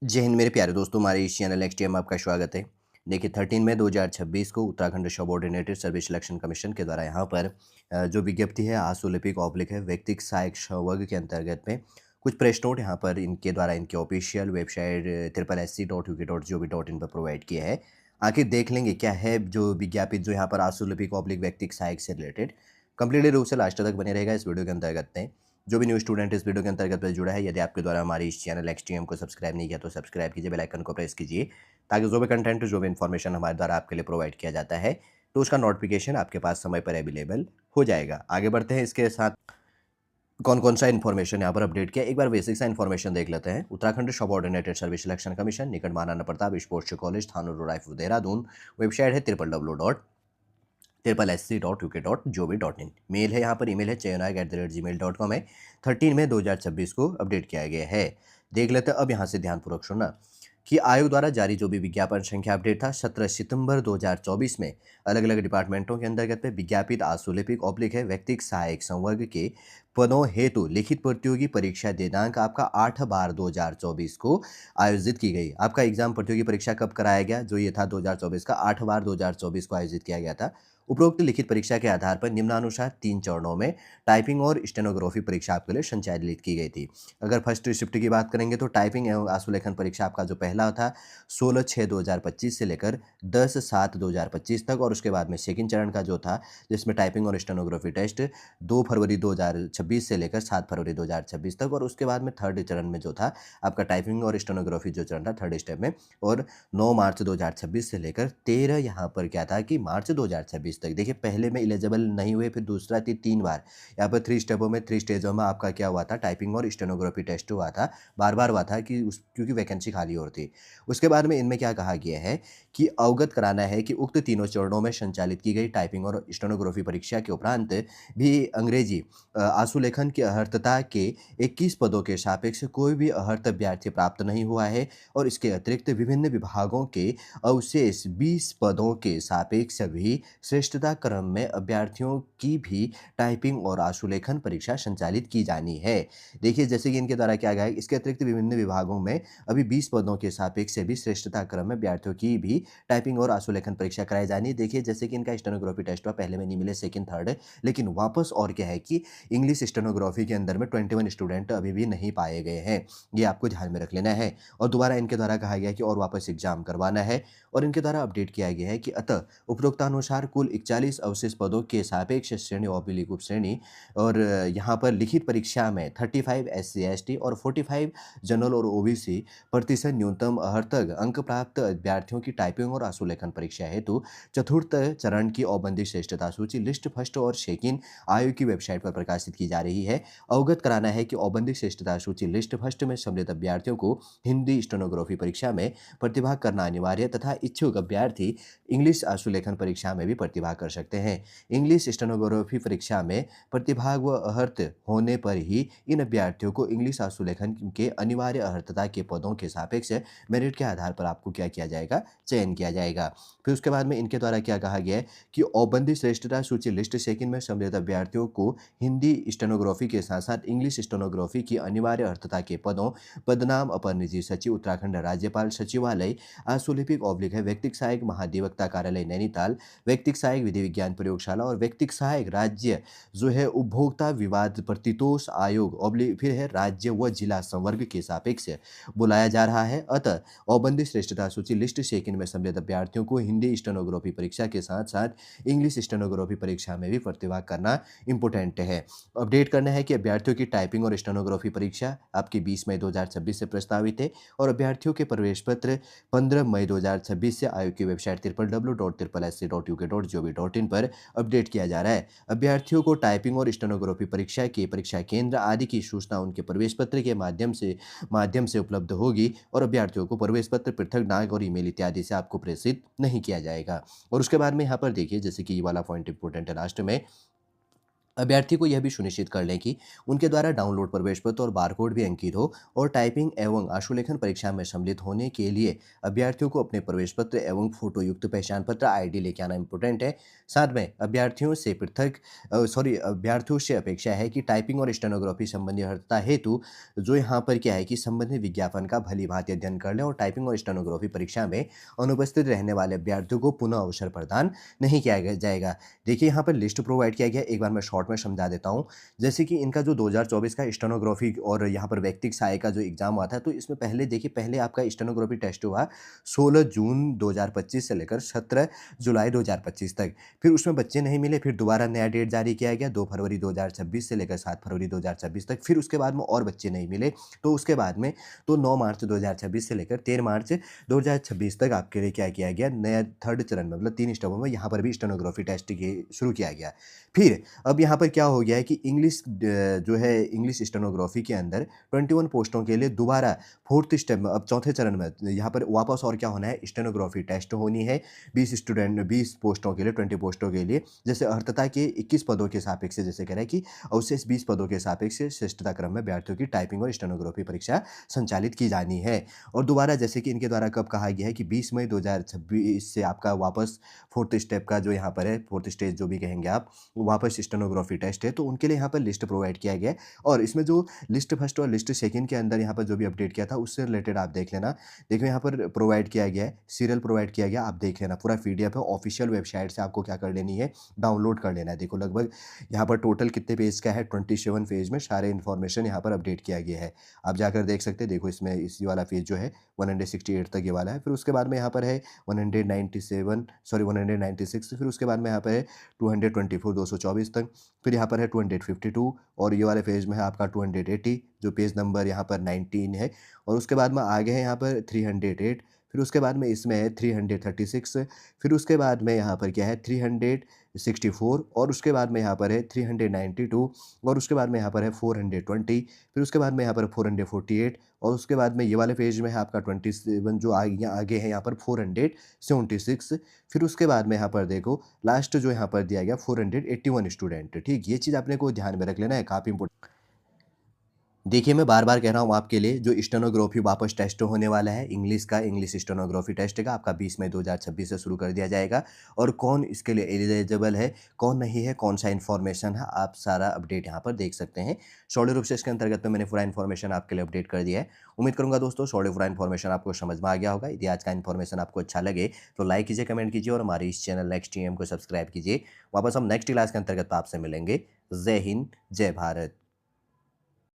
जय हिंद मेरे प्यारे दोस्तों, हमारे इस चैनल एक्सटी में आपका स्वागत है। देखिए 13 मई 2026 को Uttarakhand subordinated service selection commission के द्वारा यहाँ पर जो विज्ञप्ति है आशु लिपिक ऑब्लिक है व्यक्तिक सहायक वर्ग के अंतर्गत में कुछ प्रेस नोट यहाँ पर इनके द्वारा इनके ऑफिशियल वेबसाइट SSC.uk.gov.in पर प्रोवाइड किया है। आखिर देख लेंगे क्या है जो विज्ञापित जो यहाँ पर आशु लिपिक ऑब्लिक व्यक्तिक सहायक से रिलेटेड। कंप्लीटली रूप से लास्ट तक बने रहेगा इस वीडियो के अंतर्गत में। जो भी न्यू स्टूडेंट इस वीडियो के अंतर्गत पर जुड़ा है, यदि आपके द्वारा हमारे इस चैनल एक्सटीएम को सब्सक्राइब नहीं किया तो सब्सक्राइब कीजिए, बेल आइकन को प्रेस कीजिए ताकि जो भी कंटेंट जो भी इन्फॉर्मेशन हमारे द्वारा आपके लिए प्रोवाइड किया जाता है तो उसका नोटिफिकेशन आपके पास समय पर अवेलेबल हो जाएगा। आगे बढ़ते हैं, इसके साथ कौन कौन सा इन्फॉर्मेशन यहाँ पर अपडेट किया एक बार बेसिक सा इन्फॉर्मेशन देख लेते हैं। Uttarakhand subordinated service selection commission, निकट Maharana Pratap sports college, Thanur Raipur, Dehradun. Website है www.SSC.uk.gov.in। मेल है यहाँ पर, ईमेल है chayanayak@gmail.com है। 13 मई 2026 को अपडेट किया गया है। देख लेते हैं अब यहाँ से ध्यानपूर्वक सुनना कि आयोग द्वारा जारी जो भी विज्ञापन संख्या अपडेट था 17 सितंबर 2024 में अलग अलग डिपार्टमेंटों के अंतर्गत में विज्ञापित आशुलिपिक ऑब्लिक है व्यक्तिक सहायक संवर्ग के पदों हेतु लिखित प्रतियोगी परीक्षा दिनांक आपका 8/12/2024 को आयोजित की गई। आपका एग्जाम प्रतियोगी परीक्षा कब कराया गया? जो ये था 2024 का 8/12/2024 को आयोजित किया गया था। उपरोक्त लिखित परीक्षा के आधार पर निम्नानुसार 3 चरणों में टाइपिंग और स्टेनोग्राफी परीक्षा आपके लिए संचालित की गई थी। अगर फर्स्ट शिफ्ट की बात करेंगे तो टाइपिंग एवं आशुलेखन परीक्षा आपका जो पहला था 16/6/2025 से लेकर 10/7/2025 तक, और उसके बाद में सेकंड चरण का जो था जिसमें टाइपिंग और स्टेनोग्राफी टेस्ट 2 फरवरी 2026 से लेकर 7 फरवरी 2026 तक, और उसके बाद में थर्ड चरण में जो था आपका टाइपिंग और स्टेनोग्राफी जो चरण था थर्ड स्टेप में, और 9 मार्च 2026 से लेकर 13 यहाँ पर क्या था कि मार्च 2026 तक। देखिए पहले में एलिजिबल नहीं हुए, फिर दूसरा थी 3 बार यहाँ पर 3 स्टेपों में 3 स्टेजों में आपका क्या हुआ था टाइपिंग और स्टेनोग्राफी टेस्ट हुआ था। बार-बार हुआ था कि उस क्योंकि वैकेंसी खाली और थी। उसके बाद में इनमें क्या कहा गया है कि अवगत कराना है कि उक्त तीनों चरणों में संचालित की गई टाइपिंग और स्टेनोग्राफी परीक्षा के उपरांत भी अंग्रेजी आशुलेखन की अर्हता के 21 पदों के सापेक्ष कोई भी अर्हत अभ्यर्थी प्राप्त नहीं हुआ है, और इसके अतिरिक्त विभिन्न विभागों के अवशेष 20 पदों के सापेक्ष भी श्रेष्ठता क्रम में अभ्यर्थियों की भी टाइपिंग और आशुलेखन परीक्षा संचालित की जानी है। देखिए जैसे कि इनके द्वारा क्या गया है, इसके अतिरिक्त विभिन्न विभागों में अभी 20 पदों के सापेक्ष भी श्रेष्ठता क्रम में अभ्यर्थियों की भी टाइपिंग और आशुलेखन परीक्षा कराई जानी है। देखिए जैसे कि इनका स्टेनोग्राफी टेस्ट हुआ, पहले में नहीं मिले, सेकंड थर्ड, लेकिन वापस और क्या है कि इंग्लिश स्टेनोग्राफी के अंदर में 21 स्टूडेंट अभी भी नहीं पाए गए हैं। ये आपको ध्यान में रख लेना है, और दोबारा इनके द्वारा कहा गया कि और वापस एग्जाम करवाना है, और इनके द्वारा अपडेट किया गया है कि अतः उपरोक्तानुसार कुल 41 अवशेष पदों के सापेक्ष श्रेणी ऑब्लिक उप श्रेणी, और यहाँ पर लिखित परीक्षा में 35 SC ST और 45 जनरल और OBC प्रतिशत न्यूनतम अर्हतक अंक प्राप्त अभ्यर्थियों की टाइपिंग और आशुलेखन परीक्षा हेतु चतुर्थ चरण की औपबंधिक श्रेष्ठता सूची लिस्ट फर्स्ट और सेकंड आयोग की वेबसाइट पर प्रकाशित की जा रही है। अवगत कराना है कि औपबंधिक श्रेष्ठता सूची लिस्ट फर्स्ट में सम्मिलित अभ्यर्थियों को हिंदी स्टेनोग्राफी परीक्षा में प्रतिभाग करना अनिवार्य, तथा इच्छुक अभ्यर्थी इंग्लिश आशुलेखन परीक्षा में भी प्रतिभाग कर सकते हैं। इंग्लिश स्टेनोग्राफी परीक्षा में प्रतिभाग व अर्हत होने पर ही इन अभ्यर्थियों को इंग्लिश आशुलेखन के अनिवार्य अर्हता के पदों के सापेक्ष मेरिट के आधार पर आपको क्या किया जाएगा, चयन किया जाएगा। फिर उसके बाद में इनके द्वारा क्या कहा गया है कि औपबंधिक श्रेष्ठता सूची लिस्ट सेकंड में सम्मिलित अभ्यर्थियों को हिंदी स्टेनोग्राफी के साथ साथ इंग्लिश स्टेनोग्राफी की अनिवार्य अर्हता के पदों पदनाम अपर निजी सचिव उत्तराखंड राज्यपाल सचिवालय आशुलिपिक ऑब्लिक है व्यक्तिक सहायक महाधिवक्ता कार्यालय नैनीताल, व्यक्तिक सहायक विधि विज्ञान प्रयोगशाला और व्यक्तिक सहायक राज्य जो है उपभोक्ता विवाद प्रतितोष आयोग ऑब्लिक फिर है राज्य व जिला संवर्ग के सापेक्ष बुलाया जा रहा है। अतः औपबंधिक श्रेष्ठता सूची लिस्ट सेकंड में सम्मिलित अभ्यर्थियों को हिंदी स्टेनोग्राफी परीक्षा के साथ साथ इंग्लिश स्टेनोग्राफी परीक्षा में भी प्रतिभाग करना इंपॉर्टेंट है। अपडेट करना है कि अभ्यर्थियों की टाइपिंग और स्टेनोग्राफी परीक्षा आपकी 20 मई 2026 से प्रस्तावित है, और अभ्यर्थियों के प्रवेश पत्र 15 मई 2026 से आयोग की वेबसाइट www.SSC.uk.gov.in पर अपडेट किया जा रहा है। अभ्यर्थियों को टाइपिंग और स्टेनोग्राफी परीक्षा के परीक्षा केंद्र आदि की सूचना उनके प्रवेश पत्र के माध्यम से उपलब्ध होगी, और अभ्यर्थियों को प्रवेश पत्र पृथक डाक और ईमेल इत्यादि से आपको प्रेषित नहीं किया जाएगा। और उसके बाद में यहाँ पर देखिए जैसे कि ये वाला पॉइंट इंपॉर्टेंट है लास्ट में, अभ्यर्थी को यह भी सुनिश्चित कर लें कि उनके द्वारा डाउनलोड प्रवेश पत्र और बारकोड भी अंकित हो और टाइपिंग एवं आशुलेखन परीक्षा में सम्मिलित होने के लिए अभ्यर्थियों को अपने प्रवेश पत्र एवं फोटो युक्त पहचान पत्र आईडी लेके आना इंपॉर्टेंट है। साथ में अभ्यर्थियों से अपेक्षा है कि टाइपिंग और स्टेनोग्राफी संबंधी अर्हता हेतु जो यहाँ पर क्या है कि संबंधित विज्ञापन का भली भांति अध्ययन कर लें और टाइपिंग और स्टेनोग्राफी परीक्षा में अनुपस्थित रहने वाले अभ्यर्थियों को पुनः अवसर प्रदान नहीं किया जाएगा। देखिए यहाँ पर लिस्ट प्रोवाइड किया गया, एक बार मैं शॉर्ट में समझा देता हूँ। जैसे कि इनका जो 2024 का स्टेनोग्राफी और यहाँ पर व्यक्तिगत सहायक का जो एग्जाम हुआ था, तो इसमें पहले आपका स्टेनोग्राफी टेस्ट हुआ 16 जून 2025 से लेकर 17 जुलाई 2025 तक। फिर उसमें बच्चे नहीं मिले, फिर दोबारा नया डेट जारी किया गया 2 फरवरी 2026 से लेकर 7 फरवरी 2026 तक। फिर उसके बाद में और बच्चे नहीं मिले, तो उसके बाद में 9 मार्च 2026 से लेकर 13 मार्च 2026 तक आपके लिए क्या किया गया, नया थर्ड चरण में मतलब 3 स्टेपों में यहाँ पर भी स्टेनोग्राफी टेस्ट शुरू किया गया। फिर अब यहाँ पर क्या हो गया है कि इंग्लिश स्टेनोग्राफी के अंदर 21 पोस्टों के लिए दोबारा फोर्थ स्टेप में, अब चौथे चरण में यहाँ पर वापस और क्या होना है, स्टेनोग्राफी टेस्ट होनी है 20 पोस्टों के लिए, 20 पोस्टों के लिए। जैसे अर्थता के 21 पदों के सापेक्ष जैसे कह रहा है कि अवशेष 20 पदों के सापेक्ष श्रेष्ठता क्रम में अभ्यर्थियों की टाइपिंग और स्टेनोग्राफी परीक्षा संचालित की जानी है। और दोबारा जैसे कि इनके द्वारा कब कहा गया है कि 20 मई 2026 से आपका वापस फोर्थ स्टेप का जो यहाँ पर है, फोर्थ स्टेज जो भी कहेंगे आप, वापस स्टेनोग्राफी टेस्ट है, तो उनके लिए यहाँ पर लिस्ट प्रोवाइड किया गया है। और इसमें जो लिस्ट फर्स्ट और लिस्ट सेकंड के अंदर यहाँ पर जो भी अपडेट किया था उससे रिलेटेड आप देख लेना। देखो यहाँ पर प्रोवाइड किया गया है, सीरियल प्रोवाइड किया गया, आप देख लेना, पूरा पीडीएफ है, ऑफिशियल वेबसाइट से आपको क्या कर लेनी है, डाउनलोड कर लेना है। देखो लगभग यहाँ पर टोटल कितने पेज का है, 27 पेज में सारे इन्फॉर्मेशन यहाँ पर अपडेट किया गया है, आप जाकर देख सकते हैं। देखो इसमें इसी वाला पेज जो है 168 तक ये वाला है, फिर उसके बाद में यहाँ पर है 196, फिर उसके बाद में यहाँ पर है 224 224 तक, फिर यहाँ पर है 252 और ये वाले पेज में है आपका 280 जो पेज नंबर यहाँ पर 19 है। और उसके बाद में आगे है यहाँ पर 308, फिर उसके बाद में इसमें है 336, फिर उसके बाद में यहाँ पर क्या है 364 और उसके बाद में यहाँ पर है 392 और उसके बाद में यहाँ पर है 420, फिर उसके बाद में यहाँ पर 448 और उसके बाद में ये वाले पेज में है आपका 27 जो आगे है यहाँ पर 476, फिर उसके बाद में यहाँ पर देखो लास्ट जो यहाँ पर दिया गया 481 स्टूडेंट। ठीक, ये चीज़ आपने को ध्यान में रख लेना है, काफ़ी इंपॉर्टेंट। देखिए मैं बार बार कह रहा हूँ आपके लिए, जो स्टेनोग्राफी वापस टेस्ट होने वाला है इंग्लिश स्टेनोग्राफी टेस्ट का आपका 20 मई 2026 से शुरू कर दिया जाएगा। और कौन इसके लिए एलिजिबल है, कौन नहीं है, कौन सा इन्फॉर्मेशन है, आप सारा अपडेट यहाँ पर देख सकते हैं। सॉलिड रूप से इसके अंतर्गत में मैंने पूरा इन्फॉर्मेशन आपके लिए अपडेट कर दिया है। उम्मीद करूँगा दोस्तों सॉलिड पूरा इन्फॉर्मेशन आपको समझ में आ गया होगा। यदि आज का इन्फॉर्मेशन आपको अच्छा लगे तो लाइक कीजिए, कमेंट कीजिए और हमारे इस चैनल नेक्स्ट टीएम को सब्सक्राइब कीजिए। वापस हम नेक्स्ट क्लास के अंतर्गत आपसे मिलेंगे। जय हिंद, जय भारत।